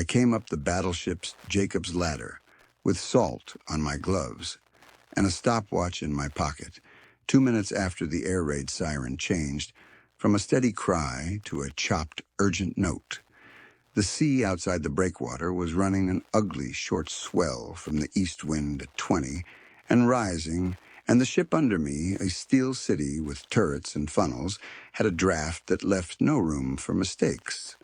came up the battleship's Jacob's ladder with salt on my gloves and a stopwatch in my pocket, 2 minutes after the air raid siren changed from a steady cry to a chopped, urgent note. The sea outside the breakwater was running an ugly short swell from the east wind at 20 and rising, and the ship under me, a steel city with turrets and funnels, had a draft that left no room for mistakes.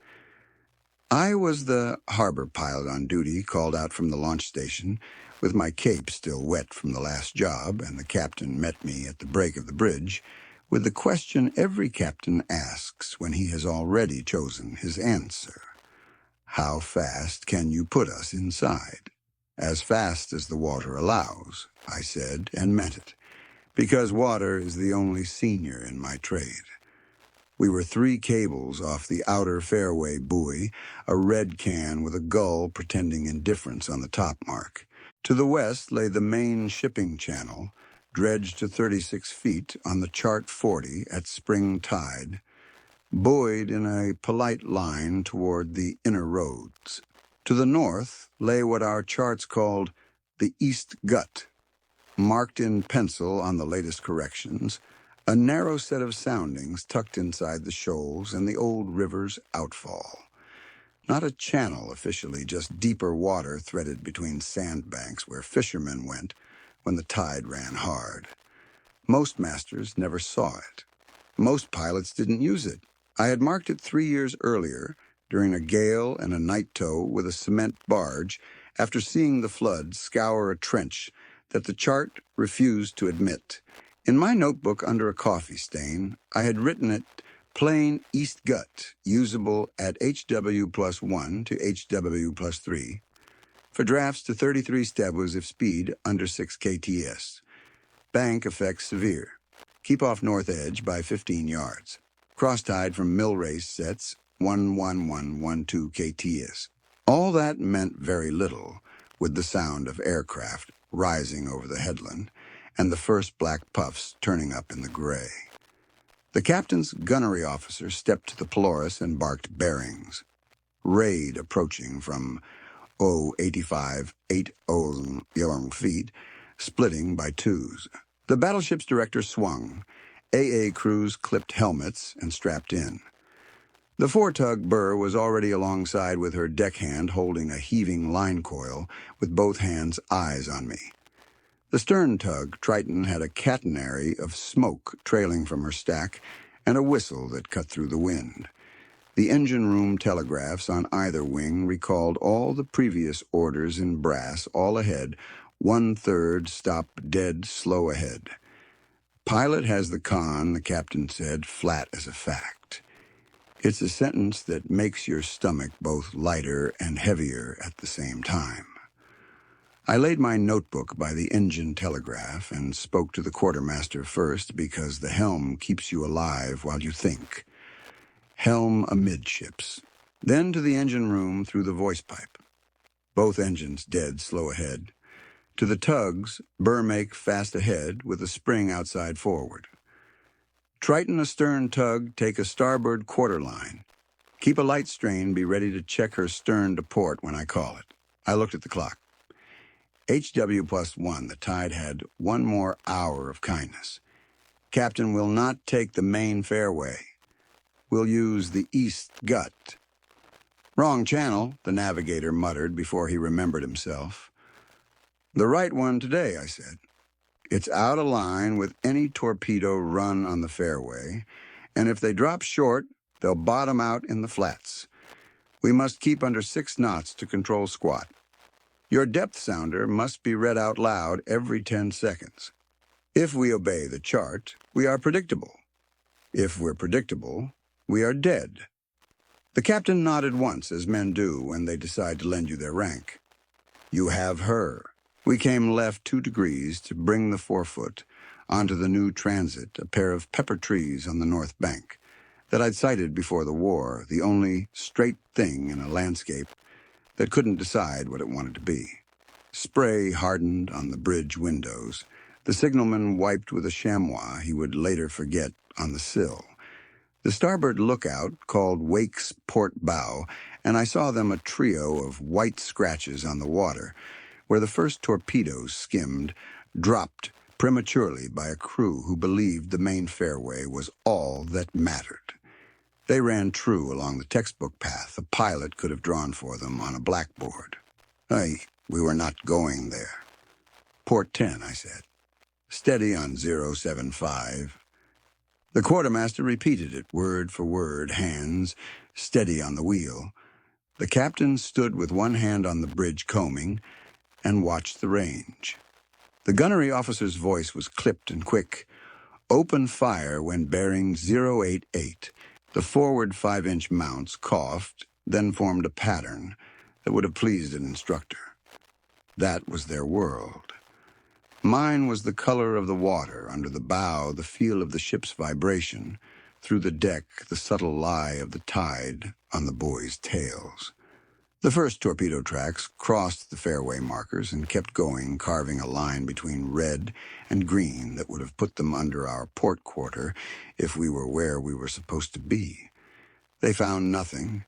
I was the harbor pilot on duty, called out from the launch station, with my cape still wet from the last job, and the captain met me at the break of the bridge with the question every captain asks when he has already chosen his answer. How fast can you put us inside? As fast as the water allows, I said, and meant it, because water is the only senior in my trade. We were 3 cables off the outer fairway buoy, a red can with a gull pretending indifference on the top mark. To the west lay the main shipping channel, dredged to 36 feet on the chart 40 at spring tide, buoyed in a polite line toward the inner roads. To the north lay what our charts called the East Gut, marked in pencil on the latest corrections, a narrow set of soundings tucked inside the shoals and the old river's outfall. Not a channel officially, just deeper water threaded between sandbanks where fishermen went when the tide ran hard. Most masters never saw it. Most pilots didn't use it. I had marked it 3 years earlier, during a gale and a night tow with a cement barge, after seeing the flood scour a trench that the chart refused to admit. In my notebook under a coffee stain, I had written it plain East Gut, usable at HW+1 to HW+3, for drafts to 33 stebles if speed under 6 kts. Bank effects severe. Keep off north edge by 15 yards. Cross-tide from mill race sets 11112 kts. All that meant very little, with the sound of aircraft rising over the headland and the first black puffs turning up in the gray. The captain's gunnery officer stepped to the Polaris and barked bearings. Raid approaching from 85, 80 feet, splitting by twos. The battleship's director swung. AA crews clipped helmets and strapped in. The foretug Burr was already alongside with her deckhand holding a heaving line coil with both hands' eyes on me. The stern tug, Triton, had a catenary of smoke trailing from her stack and a whistle that cut through the wind. The engine room telegraphs on either wing recalled all the previous orders in brass, all ahead, 1/3 stop dead slow ahead. Pilot has the con, the captain said, flat as a fact. It's a sentence that makes your stomach both lighter and heavier at the same time. I laid my notebook by the engine telegraph and spoke to the quartermaster first because the helm keeps you alive while you think. Helm amidships. Then to the engine room through the voice pipe. Both engines dead slow ahead. To the tugs, Burr make fast ahead with a spring outside forward. Triton astern tug take a starboard quarter line. Keep a light strain, be ready to check her stern to port when I call it. I looked at the clock. HW+1, the tide had 1 more hour of kindness. Captain will not take the main fairway. We'll use the East Gut. Wrong channel, the navigator muttered before he remembered himself. The right one today, I said. It's out of line with any torpedo run on the fairway, and if they drop short, they'll bottom out in the flats. We must keep under 6 knots to control squat. Your depth sounder must be read out loud every 10 seconds. If we obey the chart, we are predictable. If we're predictable, we are dead. The captain nodded once, as men do when they decide to lend you their rank. You have her. We came left 2 degrees to bring the forefoot onto the new transit, a pair of pepper trees on the north bank that I'd sighted before the war, the only straight thing in a landscape that couldn't decide what it wanted to be. Spray hardened on the bridge windows. The signalman wiped with a chamois he would later forget on the sill. The starboard lookout, called Wake's port bow, and I saw them a trio of white scratches on the water, where the first torpedoes skimmed, dropped prematurely by a crew who believed the main fairway was all that mattered. They ran true along the textbook path a pilot could have drawn for them on a blackboard. We were not going there. Port 10, I said. Steady on 075. The quartermaster repeated it, word for word, hands steady on the wheel. The captain stood with one hand on the bridge combing and watched the range. The gunnery officer's voice was clipped and quick. Open fire when bearing 088. The forward 5-inch mounts coughed, then formed a pattern that would have pleased an instructor. That was their world. Mine was the color of the water under the bow, the feel of the ship's vibration, through the deck, the subtle lie of the tide on the boys' tails. The first torpedo tracks crossed the fairway markers and kept going, carving a line between red and green that would have put them under our port quarter if we were where we were supposed to be. They found nothing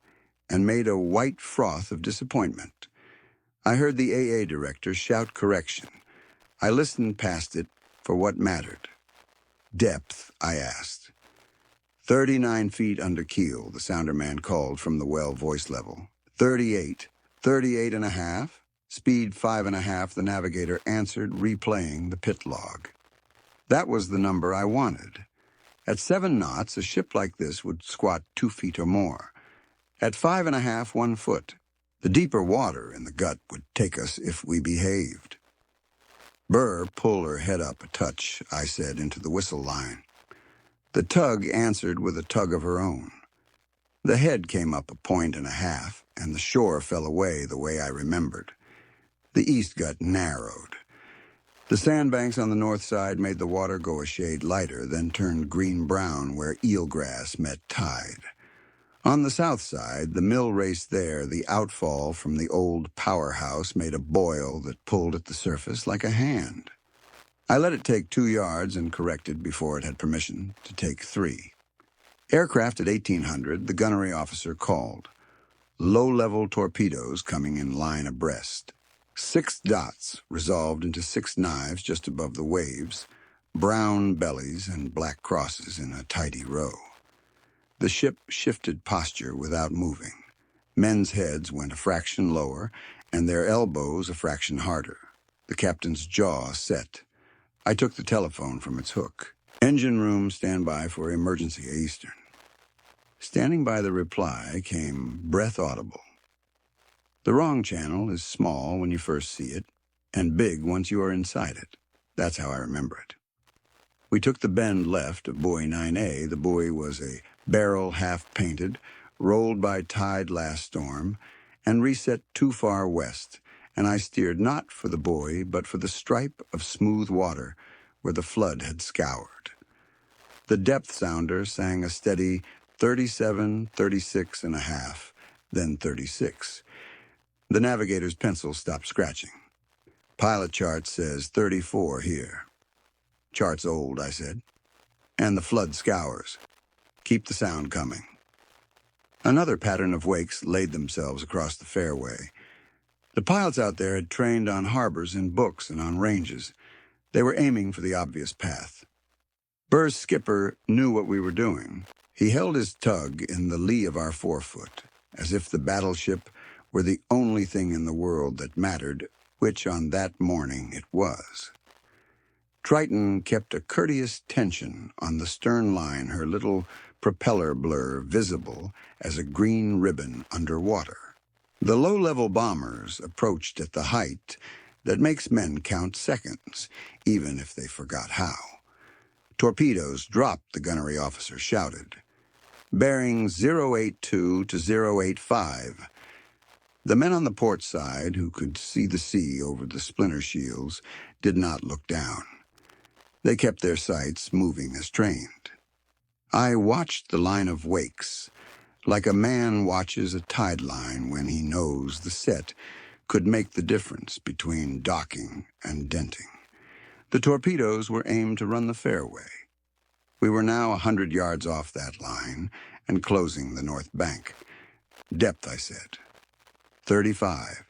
and made a white froth of disappointment. I heard the AA director shout correction. I listened past it for what mattered. Depth, I asked. 39 feet under keel, the sounder man called from the well voice level. 38, 38 and a half, speed 5.5, the navigator answered, replaying the pit log. That was the number I wanted. At 7 knots, a ship like this would squat 2 feet or more. At 5.5, 1 foot. The deeper water in the gut would take us if we behaved. Burr, pull her head up a touch, I said, into the whistle line. The tug answered with a tug of her own. The head came up 1.5 points, and the shore fell away the way I remembered. The east gut narrowed. The sandbanks on the north side made the water go a shade lighter, then turned green-brown where eelgrass met tide. On the south side, the mill raced there, the outfall from the old powerhouse made a boil that pulled at the surface like a hand. I let it take 2 yards and corrected before it had permission to take 3. Aircraft at 1800, the gunnery officer called. Low-level torpedoes coming in line abreast. 6 dots resolved into 6 knives just above the waves, brown bellies and black crosses in a tidy row. The ship shifted posture without moving. Men's heads went a fraction lower, and their elbows a fraction harder. The captain's jaw set. I took the telephone from its hook. Engine room, standby for emergency Eastern. Standing by the reply came breath audible. The wrong channel is small when you first see it, and big once you are inside it. That's how I remember it. We took the bend left of buoy 9A. The buoy was a barrel half-painted, rolled by tide last storm, and reset too far west, and I steered not for the buoy, but for the stripe of smooth water where the flood had scoured. The depth sounder sang a steady 37, 36 and a half, then 36. The navigator's pencil stopped scratching. Pilot chart says 34 here. Chart's old, I said. And the flood scours. Keep the sound coming. Another pattern of wakes laid themselves across the fairway. The pilots out there had trained on harbors in books and on ranges. They were aiming for the obvious path. Burr's skipper knew what we were doing. He held his tug in the lee of our forefoot, as if the battleship were the only thing in the world that mattered, which on that morning it was. Triton kept a courteous tension on the stern line, her little propeller blur visible as a green ribbon underwater. The low-level bombers approached at the height that makes men count seconds, even if they forgot how. Torpedoes dropped, the gunnery officer shouted. Bearing 082 to 085. The men on the port side, who could see the sea over the splinter shields, did not look down. They kept their sights moving as trained. I watched the line of wakes, like a man watches a tide line when he knows the set could make the difference between docking and denting. The torpedoes were aimed to run the fairway. We were now 100 yards off that line and closing the north bank. Depth, I said. 35,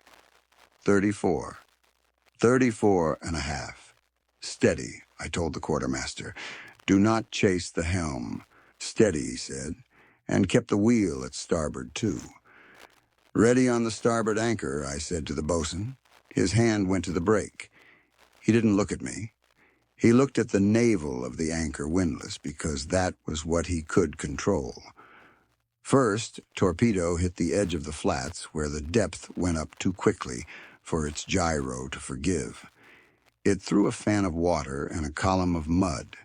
34, 34 and a half. Steady, I told the quartermaster. Do not chase the helm. Steady, he said, and kept the wheel at starboard, too. Ready on the starboard anchor, I said to the bosun. His hand went to the brake. He didn't look at me. He looked at the navel of the anchor windlass because that was what he could control. First, Torpedo hit the edge of the flats where the depth went up too quickly for its gyro to forgive. It threw a fan of water and a column of mud.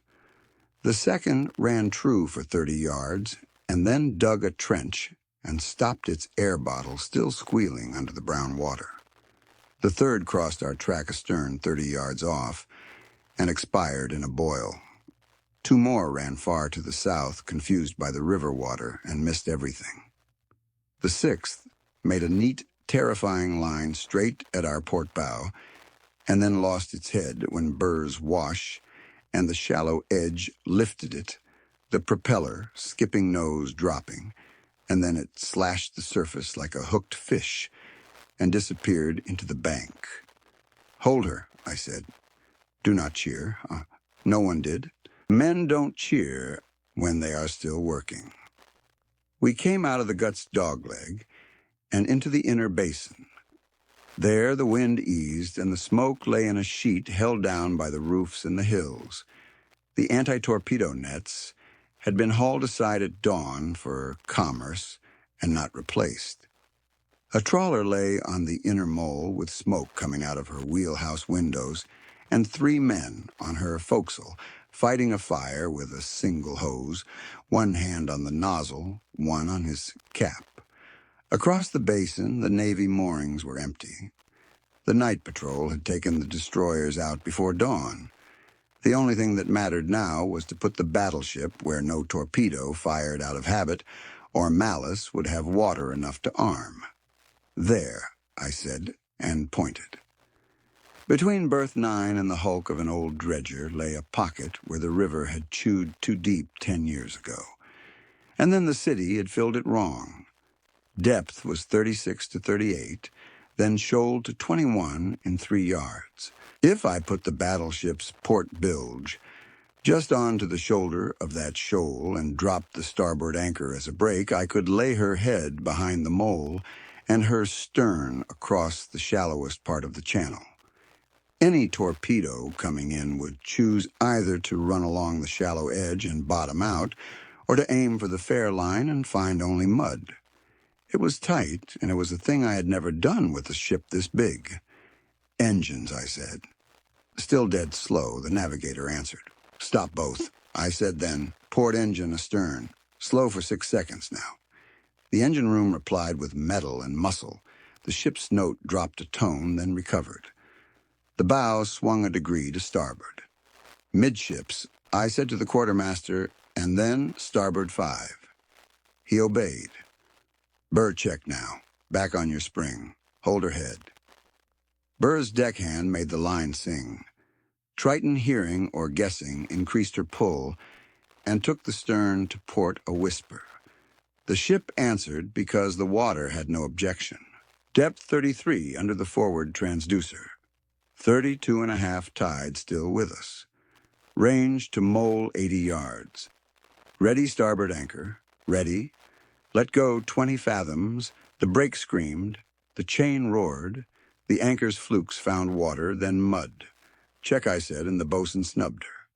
The second ran true for 30 yards and then dug a trench and stopped its air bottle still squealing under the brown water. The third crossed our track astern 30 yards off and expired in a boil. Two more ran far to the south, confused by the river water, and missed everything. The sixth made a neat, terrifying line straight at our port bow and then lost its head when Burr's wash and the shallow edge lifted it, the propeller, skipping nose, dropping, and then it slashed the surface like a hooked fish and disappeared into the bank. Hold her, I said. Do not cheer. No one did. Men don't cheer when they are still working. We came out of the Guts dogleg and into the inner basin. There the wind eased and the smoke lay in a sheet held down by the roofs and the hills. The anti-torpedo nets had been hauled aside at dawn for commerce and not replaced. A trawler lay on the inner mole with smoke coming out of her wheelhouse windows and 3 men on her forecastle fighting a fire with a single hose, one hand on the nozzle, one on his cap. Across the basin, the Navy moorings were empty. The night patrol had taken the destroyers out before dawn. The only thing that mattered now was to put the battleship where no torpedo fired out of habit or malice would have water enough to arm. There, I said, and pointed. Between berth 9 and the hulk of an old dredger lay a pocket where the river had chewed too deep 10 years ago. And then the city had filled it wrong. Depth was 36 to 38, then shoal to 21 in 3 yards. If I put the battleship's port bilge just onto the shoulder of that shoal and dropped the starboard anchor as a brake, I could lay her head behind the mole and her stern across the shallowest part of the channel. Any torpedo coming in would choose either to run along the shallow edge and bottom out, or to aim for the fair line and find only mud. It was tight, and it was a thing I had never done with a ship this big. Engines, I said. Still dead slow, the navigator answered. Stop both, I said then. Port engine astern. Slow for 6 seconds now. The engine room replied with metal and muscle. The ship's note dropped a tone, then recovered. The bow swung a degree to starboard. Midships, I said to the quartermaster, and then starboard 5. He obeyed. Burr check now. Back on your spring. Hold her head. Burr's deckhand made the line sing. Triton, hearing or guessing, increased her pull and took the stern to port a whisper. The ship answered because the water had no objection. Depth 33 under the forward transducer. 32 and a half tide still with us. Range to mole 80 yards. Ready starboard anchor. Ready. Let go 20 fathoms. The brake screamed. The chain roared. The anchor's flukes found water, then mud. Check, I said, and the bosun snubbed her.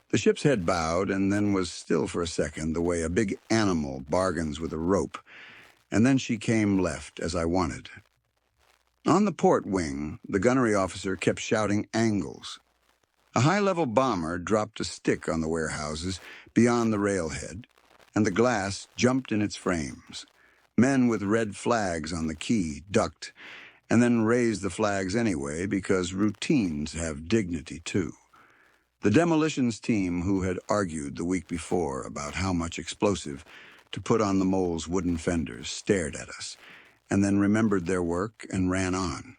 The ship's head bowed and then was still for a second, the way a big animal bargains with a rope, and then she came left, as I wanted. On the port wing, the gunnery officer kept shouting angles. A high-level bomber dropped a stick on the warehouses beyond the railhead, and the glass jumped in its frames. Men with red flags on the quay ducked, and then raised the flags anyway because routines have dignity too. The demolitions team who had argued the week before about how much explosive to put on the mole's wooden fenders stared at us, and then remembered their work and ran on.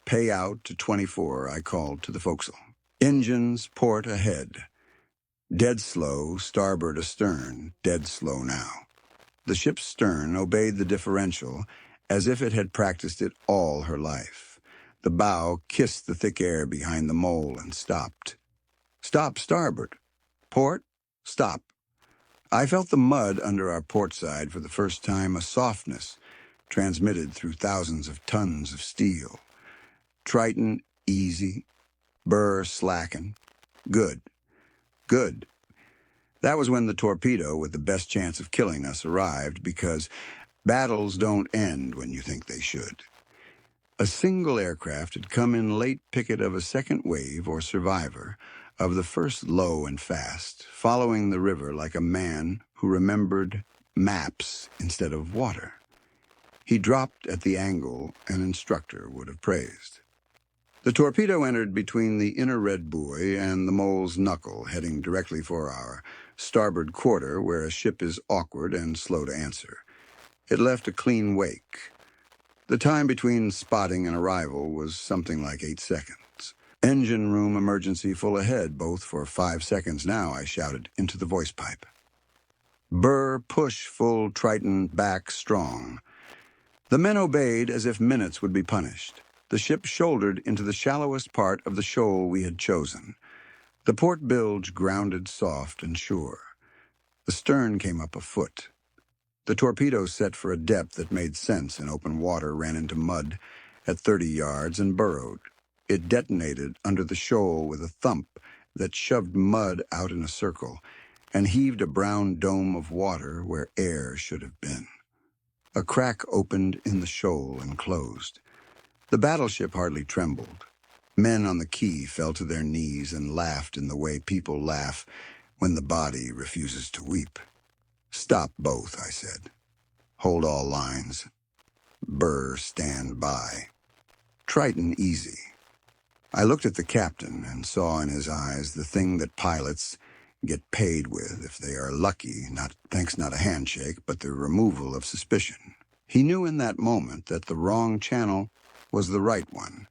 Pay out to 24, I called to the forecastle. Engines port ahead. Dead slow, starboard astern, dead slow now. The ship's stern obeyed the differential as if it had practiced it all her life. The bow kissed the thick air behind the mole and stopped. Stop, starboard. Port, stop. I felt the mud under our port side for the first time, a softness transmitted through thousands of tons of steel. Triton, easy. Burr, slacken. Good. Good. That was when the torpedo with the best chance of killing us arrived, because battles don't end when you think they should. A single aircraft had come in late picket of a second wave or survivor of the first low and fast, following the river like a man who remembered maps instead of water. He dropped at the angle an instructor would have praised. The torpedo entered between the inner red buoy and the mole's knuckle, heading directly for our starboard quarter, where a ship is awkward and slow to answer. It left a clean wake. The time between spotting and arrival was something like 8 seconds. Engine room emergency full ahead, both for 5 seconds now, I shouted into the voice pipe. Burr, push full Triton back strong. The men obeyed as if minutes would be punished. The ship shouldered into the shallowest part of the shoal we had chosen. The port bilge grounded soft and sure. The stern came up a foot. The torpedo set for a depth that made sense in open water ran into mud at 30 yards and burrowed. It detonated under the shoal with a thump that shoved mud out in a circle and heaved a brown dome of water where air should have been. A crack opened in the shoal and closed. The battleship hardly trembled. Men on the quay fell to their knees and laughed in the way people laugh when the body refuses to weep. Stop both, I said. Hold all lines. Burr, stand by. Triton, easy. I looked at the captain and saw in his eyes the thing that pilots get paid with if they are lucky, not a handshake, but the removal of suspicion. He knew in that moment that the wrong channel was the right one,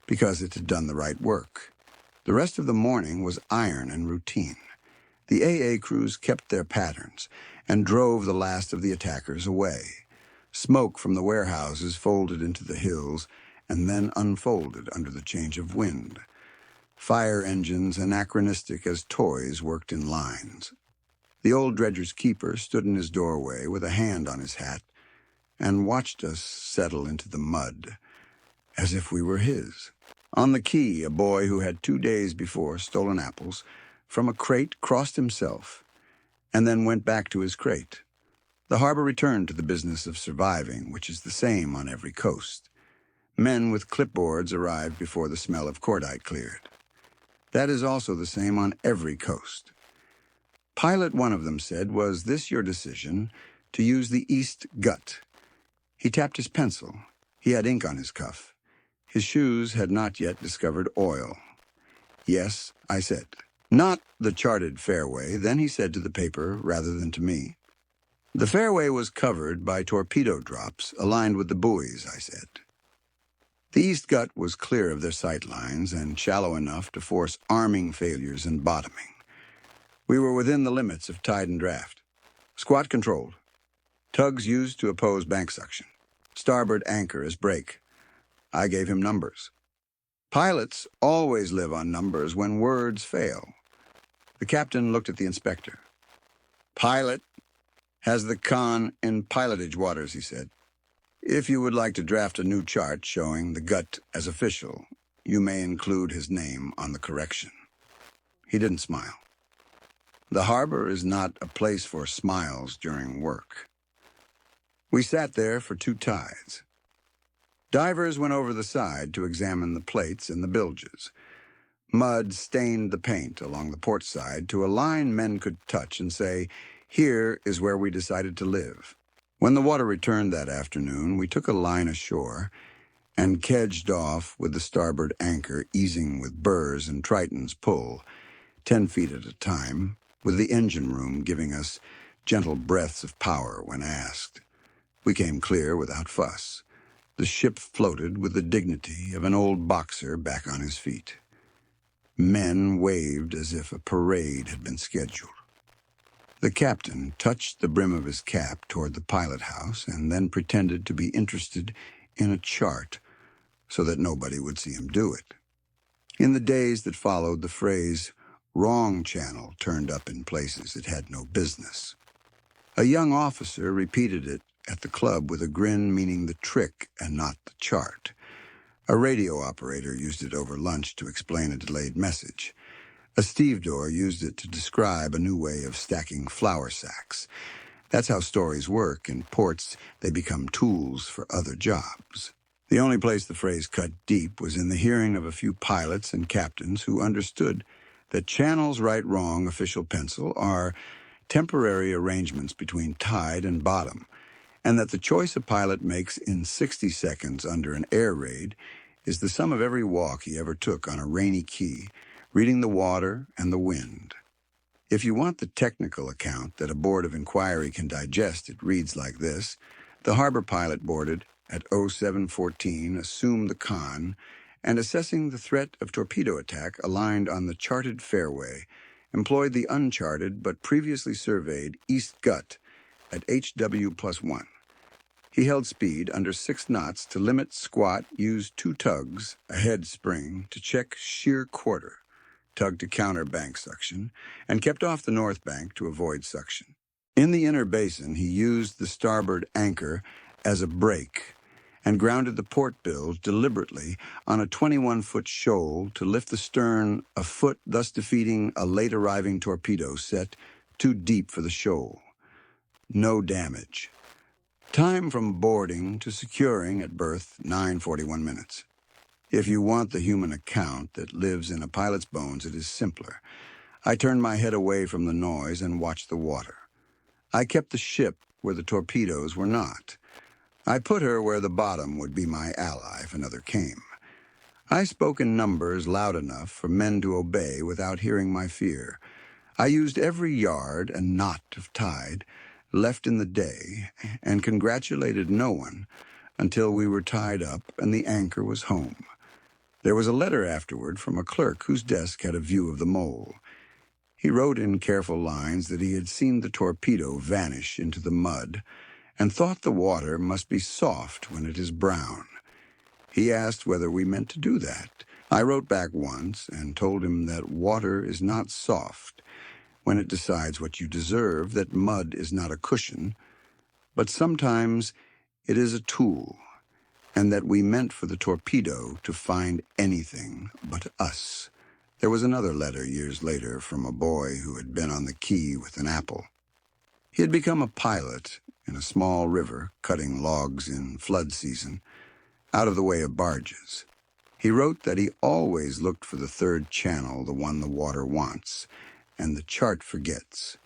because it had done the right work. The rest of the morning was iron and routine. The AA crews kept their patterns and drove the last of the attackers away. Smoke from the warehouses folded into the hills and then unfolded under the change of wind. Fire engines, anachronistic as toys, worked in lines. The old dredger's keeper stood in his doorway with a hand on his hat and watched us settle into the mud, as if we were his. On the quay, a boy who had 2 days before stolen apples from a crate crossed himself and then went back to his crate. The harbor returned to the business of surviving, which is the same on every coast. Men with clipboards arrived before the smell of cordite cleared. That is also the same on every coast. Pilot one of them said, "Was this your decision to use the east gut?" He tapped his pencil. He had ink on his cuff. His shoes had not yet discovered oil. "Yes," I said. "Not the charted fairway," then he said to the paper rather than to me. "The fairway was covered by torpedo drops aligned with the buoys," I said. The east gut was clear of their sight lines and shallow enough to force arming failures and bottoming. We were within the limits of tide and draft. Squat controlled. Tugs used to oppose bank suction. Starboard anchor as brake. I gave him numbers. Pilots always live on numbers when words fail. The captain looked at the inspector. "Pilot has the con in pilotage waters," he said. "If you would like to draft a new chart showing the gut as official, you may include his name on the correction." He didn't smile. The harbor is not a place for smiles during work. We sat there for 2 tides. Divers went over the side to examine the plates and the bilges. Mud stained the paint along the port side to a line men could touch and say, "Here is where we decided to live." When the water returned that afternoon, we took a line ashore and kedged off with the starboard anchor easing with Burr's and Triton's pull, 10 feet at a time, with the engine room giving us gentle breaths of power when asked. We came clear without fuss. The ship floated with the dignity of an old boxer back on his feet. Men waved as if a parade had been scheduled. The captain touched the brim of his cap toward the pilot house and then pretended to be interested in a chart so that nobody would see him do it. In the days that followed, the phrase "wrong channel" turned up in places it had no business. A young officer repeated it at the club with a grin meaning the trick and not the chart. A radio operator used it over lunch to explain a delayed message. A stevedore used it to describe a new way of stacking flour sacks. That's how stories work. In ports, they become tools for other jobs. The only place the phrase cut deep was in the hearing of a few pilots and captains who understood that channels right-wrong official pencil are temporary arrangements between tide and bottom, and that the choice a pilot makes in 60 seconds under an air raid is the sum of every walk he ever took on a rainy quay, reading the water and the wind. If you want the technical account that a board of inquiry can digest, it reads like this. The harbor pilot boarded at 0714 assumed the con, and assessing the threat of torpedo attack aligned on the charted fairway, employed the uncharted but previously surveyed East Gut at HW+1. He held speed under 6 knots to limit squat, used 2 tugs, a head spring, to check sheer quarter, tug to counter bank suction, and kept off the north bank to avoid suction. In the inner basin, he used the starboard anchor as a brake and grounded the port bilge deliberately on a 21-foot shoal to lift the stern a foot, thus defeating a late-arriving torpedo set too deep for the shoal. No damage. Time from boarding to securing at berth, 9:41 minutes. If you want the human account that lives in a pilot's bones, it is simpler. I turned my head away from the noise and watched the water. I kept the ship where the torpedoes were not. I put her where the bottom would be my ally if another came. I spoke in numbers loud enough for men to obey without hearing my fear. I used every yard and knot of tide left in the day and congratulated no one until we were tied up and the anchor was home. There was a letter afterward from a clerk whose desk had a view of the mole. He wrote in careful lines that he had seen the torpedo vanish into the mud and thought the water must be soft when it is brown. He asked whether we meant to do that. I wrote back once and told him that water is not soft when it decides what you deserve, that mud is not a cushion, but sometimes it is a tool, and that we meant for the torpedo to find anything but us. There was another letter years later from a boy who had been on the quay with an apple. He had become a pilot in a small river, cutting logs in flood season, out of the way of barges. He wrote that he always looked for the third channel, the one the water wants, and the chart forgets.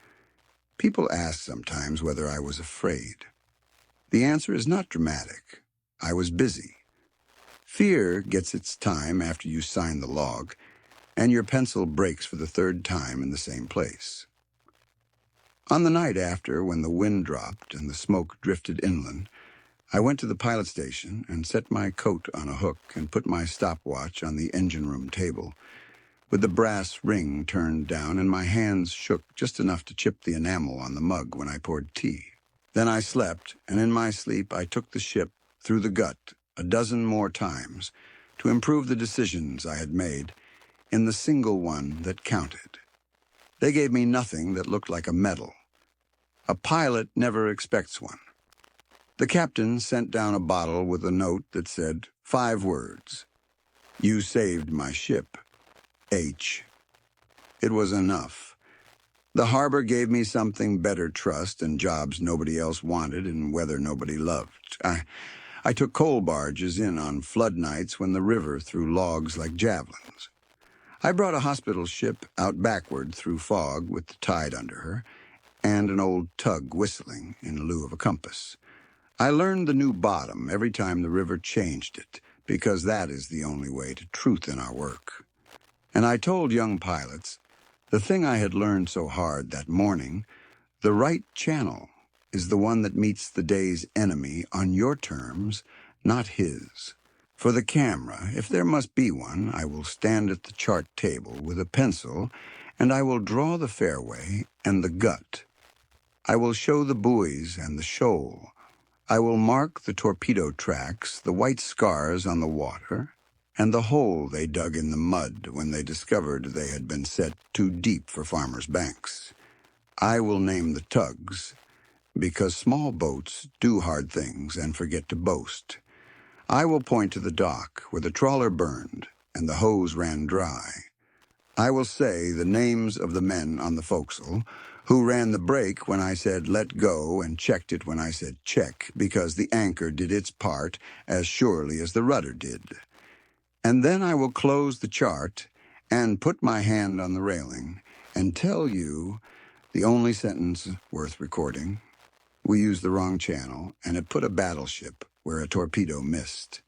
People ask sometimes whether I was afraid. The answer is not dramatic. I was busy. Fear gets its time after you sign the log, and your pencil breaks for the 3rd time in the same place. On the night after, when the wind dropped and the smoke drifted inland, I went to the pilot station and set my coat on a hook and put my stopwatch on the engine room table, with the brass ring turned down, and my hands shook just enough to chip the enamel on the mug when I poured tea. Then I slept, and in my sleep I took the ship through the gut a dozen more times to improve the decisions I had made in the single one that counted. They gave me nothing that looked like a medal. A pilot never expects one. The captain sent down a bottle with a note that said 5 words. You saved my ship, H. It was enough. The harbor gave me something better trust and jobs nobody else wanted and weather nobody loved. I took coal barges in on flood nights when the river threw logs like javelins. I brought a hospital ship out backward through fog with the tide under her, and an old tug whistling in lieu of a compass. I learned the new bottom every time the river changed it, because that is the only way to truth in our work. And I told young pilots, the thing I had learned so hard that morning, the right channel is the one that meets the day's enemy on your terms, not his. For the camera, if there must be one, I will stand at the chart table with a pencil, and I will draw the fairway and the gut I will show the buoys and the shoal. I will mark the torpedo tracks, the white scars on the water, and the hole they dug in the mud when they discovered they had been set too deep for farmers' banks. I will name the tugs, because small boats do hard things and forget to boast. I will point to the dock where the trawler burned and the hose ran dry. I will say the names of the men on the forecastle who ran the brake when I said let go and checked it when I said check, because the anchor did its part as surely as the rudder did. And then I will close the chart and put my hand on the railing and tell you the only sentence worth recording. We used the wrong channel, and it put a battleship where a torpedo missed.